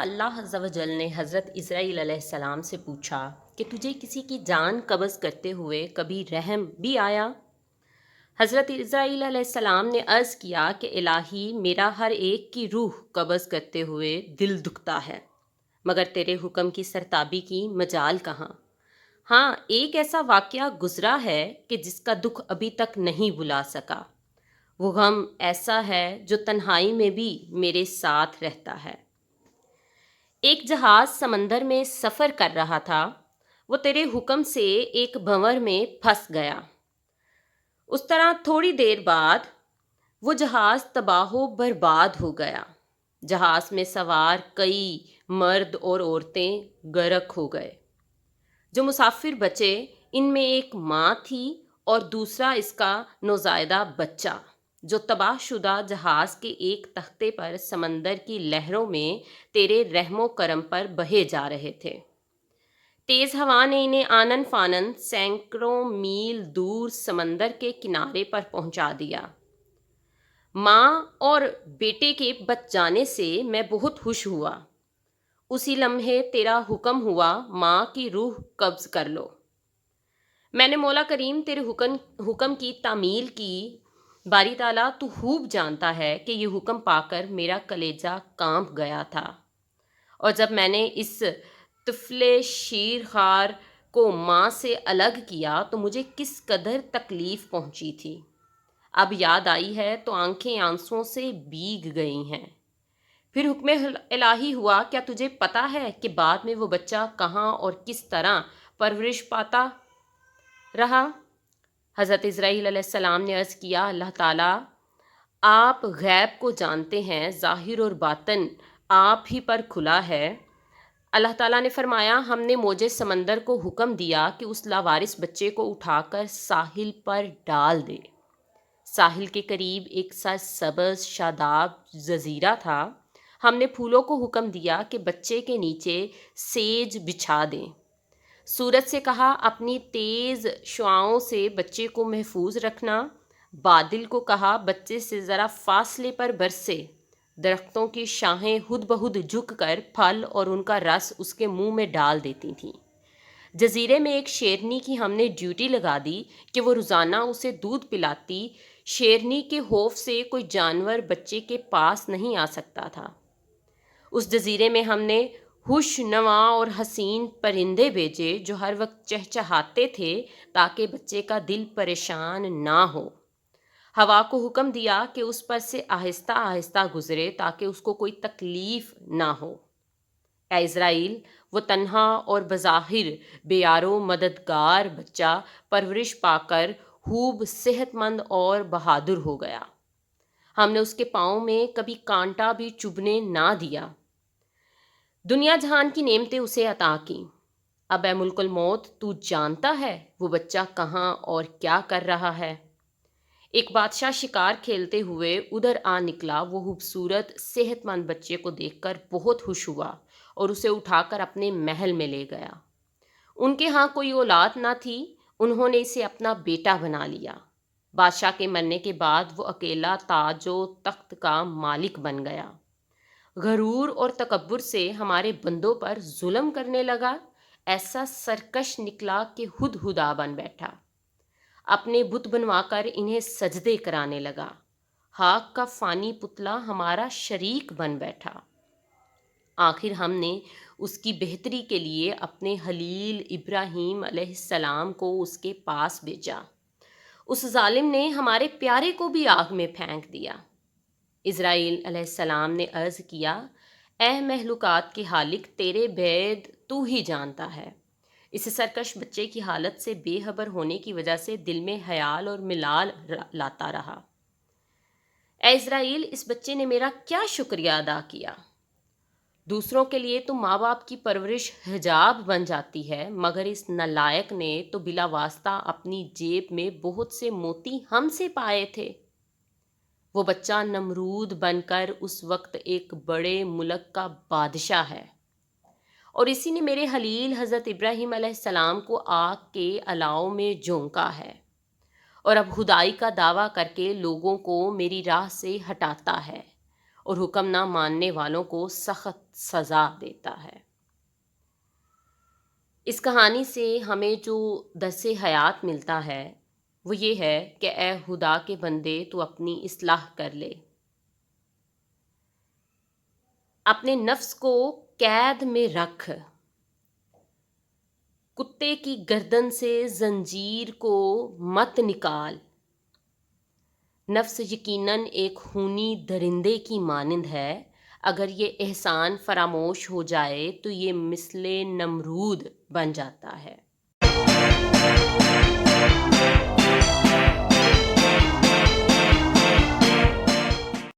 اللہ عز و جل نے حضرت اسرائیل علیہ السلام سے پوچھا کہ تجھے کسی کی جان قبض کرتے ہوئے کبھی رحم بھی آیا؟ حضرت اسرائیل علیہ السلام نے عرض کیا کہ الہی، میرا ہر ایک کی روح قبض کرتے ہوئے دل دکھتا ہے، مگر تیرے حکم کی سرتابی کی مجال کہاں؟ ہاں، ایک ایسا واقعہ گزرا ہے کہ جس کا دکھ ابھی تک نہیں بھلا سکا۔ وہ غم ایسا ہے جو تنہائی میں بھی میرے ساتھ رہتا ہے۔ ایک جہاز سمندر میں سفر کر رہا تھا، وہ تیرے حکم سے ایک بھنور میں پھنس گیا۔ اس طرح تھوڑی دیر بعد وہ جہاز تباہ و برباد ہو گیا۔ جہاز میں سوار کئی مرد اور عورتیں غرق ہو گئے۔ جو مسافر بچے، ان میں ایک ماں تھی اور دوسرا اس کا نوزائیدہ بچہ، جو تباہ شدہ جہاز کے ایک تختے پر سمندر کی لہروں میں تیرے رحم و کرم پر بہے جا رہے تھے۔ تیز ہوا نے انہیں آنن فانن سینکڑوں میل دور سمندر کے کنارے پر پہنچا دیا۔ ماں اور بیٹے کے بچ جانے سے میں بہت خوش ہوا۔ اسی لمحے تیرا حکم ہوا، ماں کی روح قبض کر لو۔ میں نے مولا کریم تیرے حکم کی تعمیل کی۔ باری تعالیٰ، تو خوب جانتا ہے کہ یہ حکم پا کر میرا کلیجہ کانپ گیا تھا، اور جب میں نے اس طفل شیر خوار کو ماں سے الگ کیا تو مجھے کس قدر تکلیف پہنچی تھی۔ اب یاد آئی ہے تو آنکھیں آنسوؤں سے بھیگ گئی ہیں۔ پھر حکم الہی ہوا، کیا تجھے پتا ہے کہ بعد میں وہ بچہ کہاں اور کس طرح پرورش پاتا رہا؟ حضرت اسرائیل علیہ السلام نے عرض کیا، اللہ تعالیٰ، آپ غیب کو جانتے ہیں، ظاہر اور باطن آپ ہی پر کھلا ہے۔ اللہ تعالیٰ نے فرمایا، ہم نے موج سمندر کو حکم دیا کہ اس لاوارث بچے کو اٹھا کر ساحل پر ڈال دے۔ ساحل کے قریب ایک سرسبز شاداب جزیرہ تھا۔ ہم نے پھولوں کو حکم دیا کہ بچے کے نیچے سیج بچھا دیں۔ سورج سے کہا، اپنی تیز شعاؤں سے بچے کو محفوظ رکھنا۔ بادل کو کہا، بچے سے ذرا فاصلے پر برسے۔ درختوں کی شاخیں خود بخود جھک کر پھل اور ان کا رس اس کے منہ میں ڈال دیتی تھیں۔ جزیرے میں ایک شیرنی کی ہم نے ڈیوٹی لگا دی کہ وہ روزانہ اسے دودھ پلاتی۔ شیرنی کے خوف سے کوئی جانور بچے کے پاس نہیں آ سکتا تھا۔ اس جزیرے میں ہم نے خوش نما اور حسین پرندے بھیجے جو ہر وقت چہچہاتے تھے تاکہ بچے کا دل پریشان نہ ہو۔ ہوا کو حکم دیا کہ اس پر سے آہستہ آہستہ گزرے تاکہ اس کو کوئی تکلیف نہ ہو۔ اے اسرائیل، وہ تنہا اور بظاہر بے یار و مددگار بچہ پرورش پا کر خوب صحت مند اور بہادر ہو گیا۔ ہم نے اس کے پاؤں میں کبھی کانٹا بھی چبھنے نہ دیا۔ دنیا جہان کی نعمتیں اسے عطا کیں۔ اب اے ملک الموت، تو جانتا ہے وہ بچہ کہاں اور کیا کر رہا ہے؟ ایک بادشاہ شکار کھیلتے ہوئے ادھر آ نکلا۔ وہ خوبصورت صحت مند بچے کو دیکھ کر بہت خوش ہوا اور اسے اٹھا کر اپنے محل میں لے گیا۔ ان کے ہاں کوئی اولاد نہ تھی، انہوں نے اسے اپنا بیٹا بنا لیا۔ بادشاہ کے مرنے کے بعد وہ اکیلا تاج و تخت کا مالک بن گیا۔ غرور اور تکبر سے ہمارے بندوں پر ظلم کرنے لگا، ایسا سرکش نکلا کہ ہدہدا بن بیٹھا۔ اپنے بت بنوا کر انہیں سجدے کرانے لگا۔ خاک کا فانی پتلا ہمارا شریک بن بیٹھا۔ آخر ہم نے اس کی بہتری کے لیے اپنے خلیل ابراہیم علیہ السلام کو اس کے پاس بھیجا۔ اس ظالم نے ہمارے پیارے کو بھی آگ میں پھینک دیا۔ اسرائیل علیہ السلام نے عرض کیا، اے مخلوقات کے خالق، تیرے بید تو ہی جانتا ہے۔ اس سرکش بچے کی حالت سے بے خبر ہونے کی وجہ سے دل میں خیال اور ملال لاتا رہا۔ اے اسرائیل، اس بچے نے میرا کیا شکریہ ادا کیا؟ دوسروں کے لیے تو ماں باپ کی پرورش حجاب بن جاتی ہے، مگر اس نالائق نے تو بلا واسطہ اپنی جیب میں بہت سے موتی ہم سے پائے تھے۔ وہ بچہ نمرود بن کر اس وقت ایک بڑے ملک کا بادشاہ ہے، اور اسی نے میرے خلیل حضرت ابراہیم علیہ السلام کو آگ کے الاؤ میں جھونکا ہے، اور اب خدائی کا دعویٰ کر کے لوگوں کو میری راہ سے ہٹاتا ہے، اور حکم نہ ماننے والوں کو سخت سزا دیتا ہے۔ اس کہانی سے ہمیں جو درس حیات ملتا ہے وہ یہ ہے کہ اے خدا کے بندے، تو اپنی اصلاح کر لے، اپنے نفس کو قید میں رکھ، کتے کی گردن سے زنجیر کو مت نکال۔ نفس یقیناً ایک خونی درندے کی مانند ہے، اگر یہ احسان فراموش ہو جائے تو یہ مثل نمرود بن جاتا ہے۔